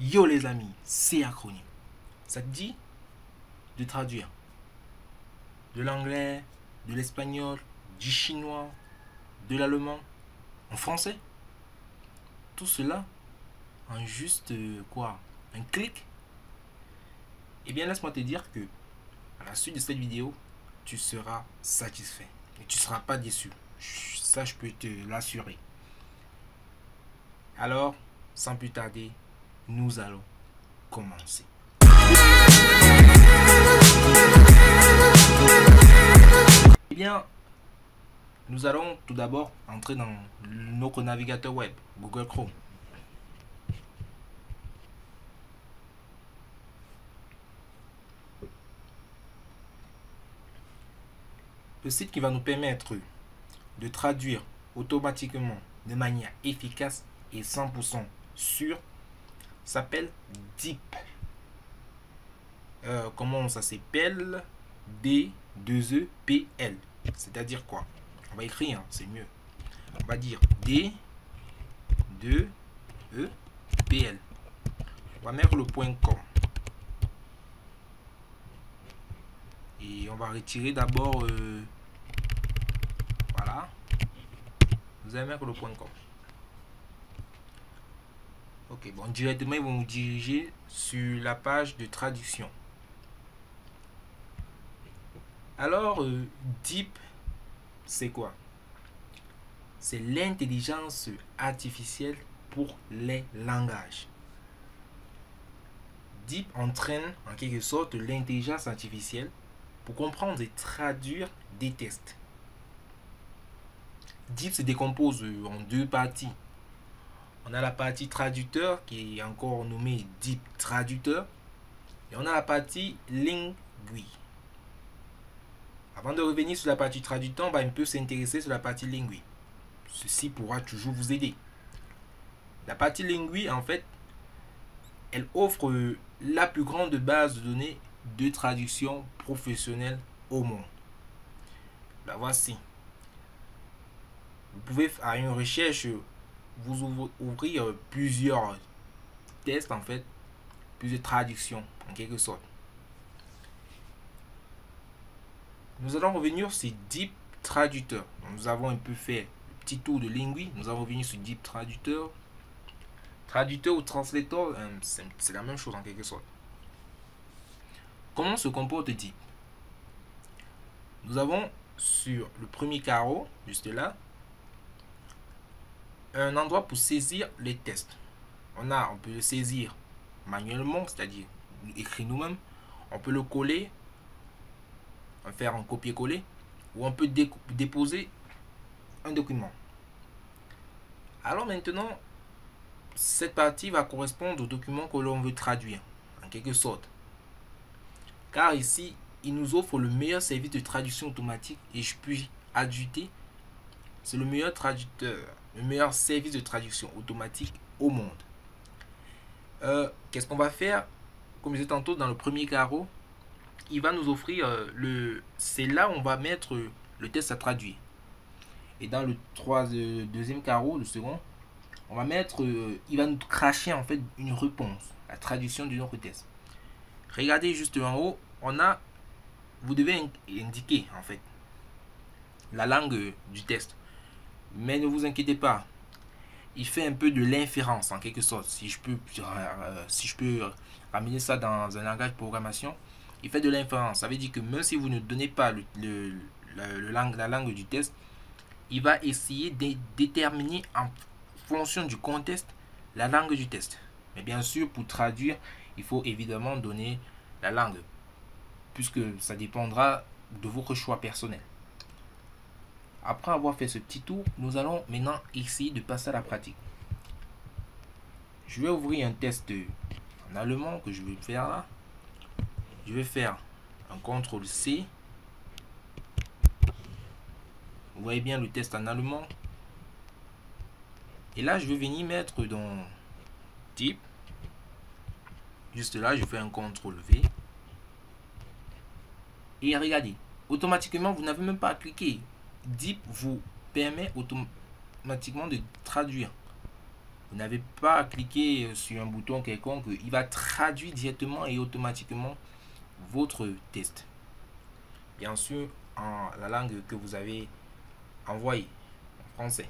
Yo les amis, c'est Acronyme. Ça te dit de traduire de l'anglais, de l'espagnol, du chinois, de l'allemand en français? Tout cela en juste quoi? Un clic? Eh bien laisse-moi te dire que à la suite de cette vidéo, tu seras satisfait et tu ne seras pas déçu. Ça, je peux te l'assurer. Alors, sans plus tarder, nous allons commencer. Eh bien, nous allons tout d'abord entrer dans notre navigateur web, Google Chrome. Le site qui va nous permettre de traduire automatiquement de manière efficace et 100% sûre s'appelle DeepL. Comment ça s'appelle? D2EPL. C'est-à-dire quoi? On va écrire, hein, c'est mieux. On va dire D2EPL. On va mettre le .com. Et on va retirer d'abord voilà. Vous allez mettre le .com. Ok, bon, directement ils vont vous diriger sur la page de traduction. Alors, Deep, c'est quoi? C'est l'intelligence artificielle pour les langages. Deep entraîne en quelque sorte l'intelligence artificielle pour comprendre et traduire des textes. Deep se décompose en deux parties. On a la partie traducteur qui est encore nommée Deep Traducteur. Et on a la partie Lingui. Avant de revenir sur la partie traducteur, on va un peu s'intéresser sur la partie Lingui. Ceci pourra toujours vous aider. La partie Lingui, en fait, elle offre la plus grande base de données de traduction professionnelle au monde. La voici. Vous pouvez, à une recherche, vous ouvrir plusieurs tests, en fait, plusieurs traductions, en quelque sorte. Nous allons revenir sur Deep Traducteur. Nous avons un peu fait le petit tour de Lingui. Nous allons revenir sur Deep Traducteur. Traducteur ou translator, c'est la même chose en quelque sorte. Comment se comporte Deep? Nous avons sur le premier carreau, juste là, un endroit pour saisir les tests. On peut le saisir manuellement, c'est-à-dire écrit nous-mêmes. On peut le coller, on peut faire un copier-coller, ou on peut déposer un document. Alors maintenant, cette partie va correspondre au document que l'on veut traduire, en quelque sorte. Car ici, il nous offre le meilleur service de traduction automatique et je puis ajouter, c'est le meilleur traducteur, le meilleur service de traduction automatique au monde. Qu'est-ce qu'on va faire? Comme je disais tantôt dans le premier carreau, il va nous offrir c'est là où on va mettre le test à traduire. Et dans le deuxième carreau, le second, on va mettre, il va nous cracher en fait une réponse, la traduction du notre test. Regardez juste en haut, vous devez indiquer en fait la langue du test. Mais ne vous inquiétez pas, il fait un peu de l'inférence en quelque sorte. Si je peux ramener ça dans un langage de programmation, il fait de l'inférence. Ça veut dire que même si vous ne donnez pas la langue du test, il va essayer de déterminer en fonction du contexte la langue du test. Mais bien sûr, pour traduire, il faut évidemment donner la langue, puisque ça dépendra de votre choix personnel. Après avoir fait ce petit tour, nous allons maintenant essayer de passer à la pratique. Je vais ouvrir un test en allemand que je vais faire là. Je vais faire un CTRL-C. Vous voyez bien le test en allemand. Et là, je vais venir mettre dans Type. Juste là, je fais un CTRL-V. Et regardez, automatiquement, vous n'avez même pas à cliquer. Deep vous permet automatiquement de traduire. Vous n'avez pas à cliquer sur un bouton quelconque. Il va traduire directement et automatiquement votre test. Bien sûr, en la langue que vous avez envoyée, en français.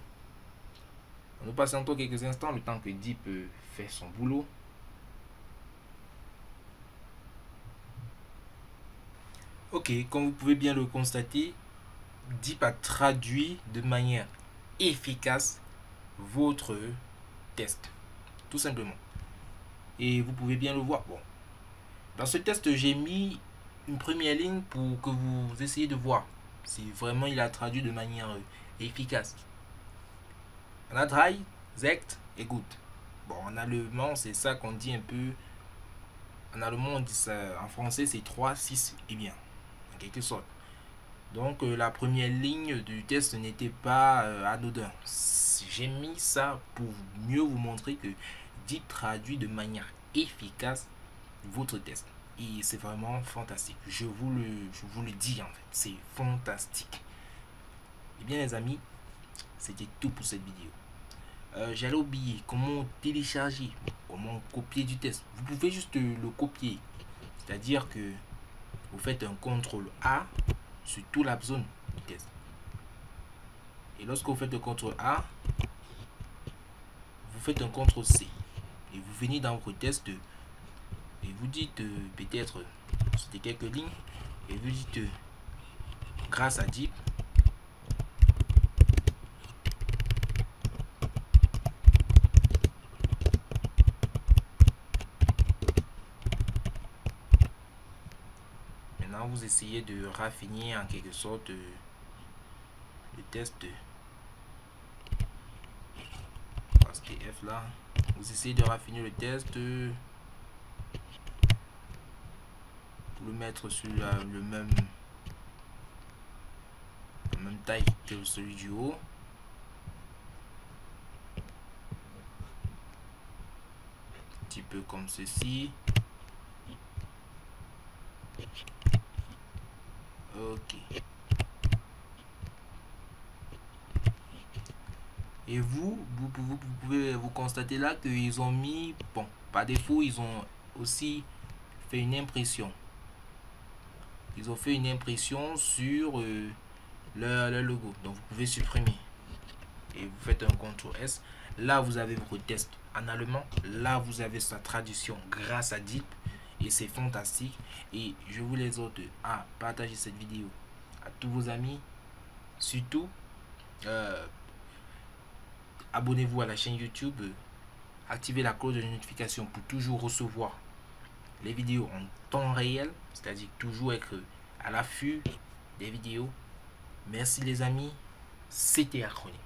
Nous patientons quelques instants le temps que Deep fait son boulot. Ok, comme vous pouvez bien le constater, Deep a traduit de manière efficace votre test. Tout simplement. Et vous pouvez bien le voir. Bon. Dans ce test, j'ai mis une première ligne pour que vous essayiez de voir si vraiment il a traduit de manière efficace. On a drei, sechs et gut. Bon, en allemand, c'est ça qu'on dit un peu. En allemand, on dit ça. En français, c'est 3, 6 et bien. En quelque sorte. Donc, la première ligne du test n'était pas anodin. J'ai mis ça pour mieux vous montrer que Deep traduit de manière efficace votre test. Et c'est vraiment fantastique. Je vous le dis en fait. C'est fantastique. Et bien, les amis, c'était tout pour cette vidéo. J'allais oublier comment télécharger, comment copier du test. Vous pouvez juste le copier. C'est-à-dire que vous faites un CTRL A sur toute la zone du test. Et lorsque vous faites un CTRL A, vous faites un CTRL C. Et vous venez dans votre test et vous dites peut-être c'était quelques lignes. Et vous dites grâce à Deep, maintenant vous essayez de raffiner en quelque sorte le test STF là. Vous essayez de raffiner le test pour le mettre sur la même taille que celui du haut. Un petit peu comme ceci. Ok. Et vous pouvez vous constater là qu'ils ont mis, bon, par défaut, ils ont aussi fait une impression. Ils ont fait une impression sur leur logo. Donc vous pouvez supprimer. Et vous faites un CTRL S. Là, vous avez votre test en allemand. Là, vous avez sa traduction grâce à Deep. Et c'est fantastique. Et je vous les exhorte à partager cette vidéo à tous vos amis. Surtout, abonnez-vous à la chaîne YouTube. Activez la cloche de notification pour toujours recevoir les vidéos en temps réel. C'est-à-dire toujours être à l'affût des vidéos. Merci les amis. C'était Acronyme.